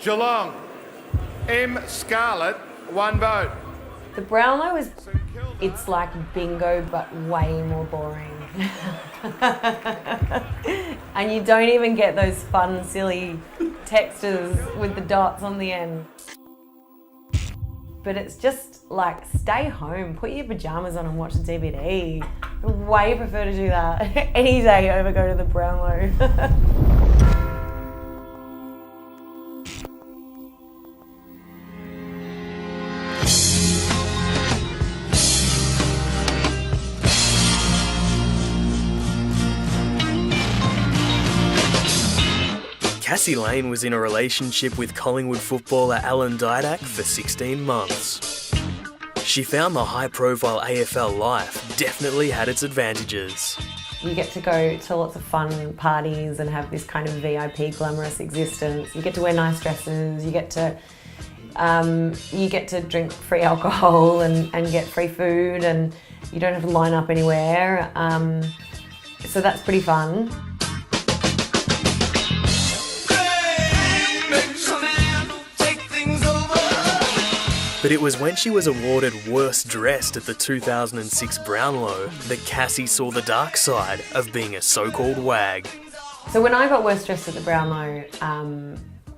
Geelong. M. Scarlett, 1 vote. The Brownlow is, it's like bingo but way more boring. And you don't even get those fun, silly textures with the dots on the end. But it's just like, stay home, put your pajamas on and watch the DVD. I way prefer to do that any day over go to the Brownlow. Cassie Lane was in a relationship with Collingwood footballer Alan Didak for 16 months. She found the high-profile AFL life definitely had its advantages. You get to go to lots of fun parties and have this kind of VIP glamorous existence. You get to wear nice dresses, you get to drink free alcohol and get free food, and you don't have to line up anywhere. So that's pretty fun. But it was when she was awarded Worst Dressed at the 2006 Brownlow that Cassie saw the dark side of being a so-called wag. So when I got Worst Dressed at the Brownlow,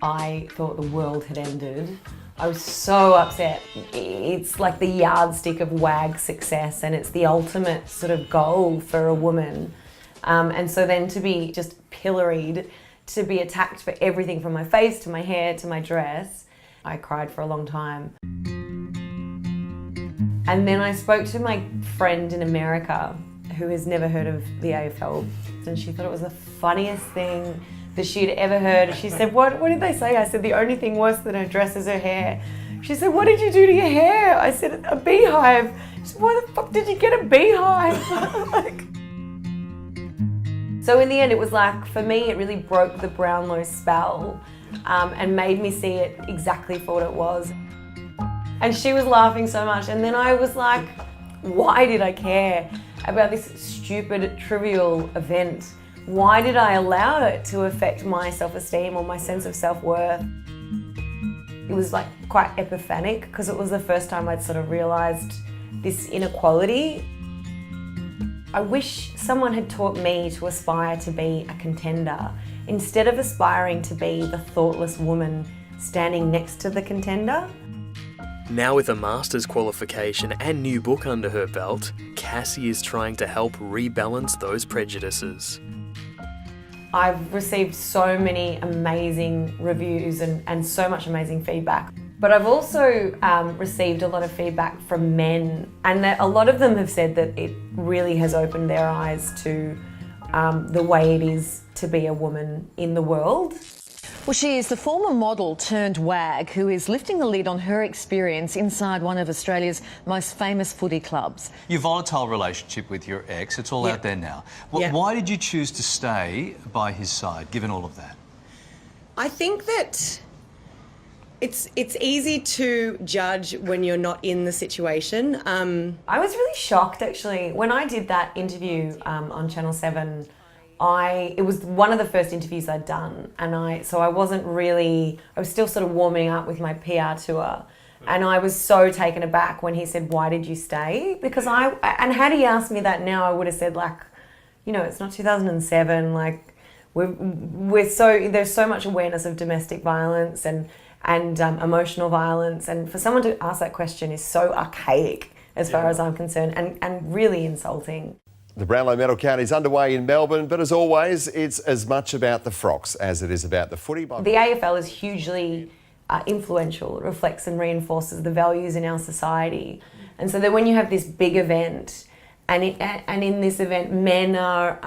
I thought the world had ended. I was so upset. It's like the yardstick of wag success, and it's the ultimate sort of goal for a woman. And so then to be just pilloried, to be attacked for everything from my face to my hair to my dress, I cried for a long time. And then I spoke to my friend in America who has never heard of the AFL, and she thought it was the funniest thing that she'd ever heard. She said, what did they say? I said, the only thing worse than her dress is her hair. She said, what did you do to your hair? I said, a beehive. She said, why the fuck did you get a beehive? So in the end, it was like, for me, it really broke the Brownlow spell and made me see it exactly for what it was. And she was laughing so much, and then I was like, why did I care about this stupid, trivial event? Why did I allow it to affect my self-esteem or my sense of self-worth? It was like quite epiphanic, because it was the first time I'd sort of realised this inequality. I wish someone had taught me to aspire to be a contender, instead of aspiring to be the thoughtless woman standing next to the contender. Now with a master's qualification and new book under her belt, Cassie is trying to help rebalance those prejudices. I've received so many amazing reviews and so much amazing feedback. But I've also received a lot of feedback from men, and a lot of them have said that it really has opened their eyes to the way it is to be a woman in the world. Well, she is the former model turned wag who is lifting the lid on her experience inside one of Australia's most famous footy clubs. Your volatile relationship with your ex, it's all out there now. Yep. Why did you choose to stay by his side, given all of that? I think that it's easy to judge when you're not in the situation. I was really shocked, actually. When I did that interview on Channel 7, it was one of the first interviews I'd done, and I was still sort of warming up with my PR tour, and I was so taken aback when he said, why did you stay? Because and had he asked me that now, I would have said, like, you know, it's not 2007, like, there's so much awareness of domestic violence and emotional violence, and for someone to ask that question is so archaic as far as I'm concerned, and really insulting. The Brownlow medal count is underway in Melbourne, but as always, it's as much about the frocks as it is about the footy. The AFL is hugely influential. It reflects and reinforces the values in our society. And so that when you have this big event, and in this event men are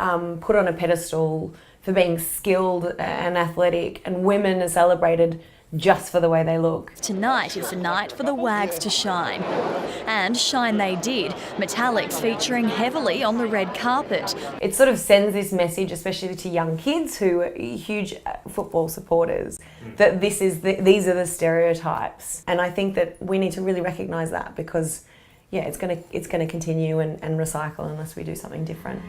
put on a pedestal for being skilled and athletic, and women are celebrated just for the way they look. Tonight is the night for the wags to shine. And shine they did, metallics featuring heavily on the red carpet. It sort of sends this message, especially to young kids who are huge football supporters, that these are the stereotypes. And I think that we need to really recognise that, because it's going to continue and recycle unless we do something different.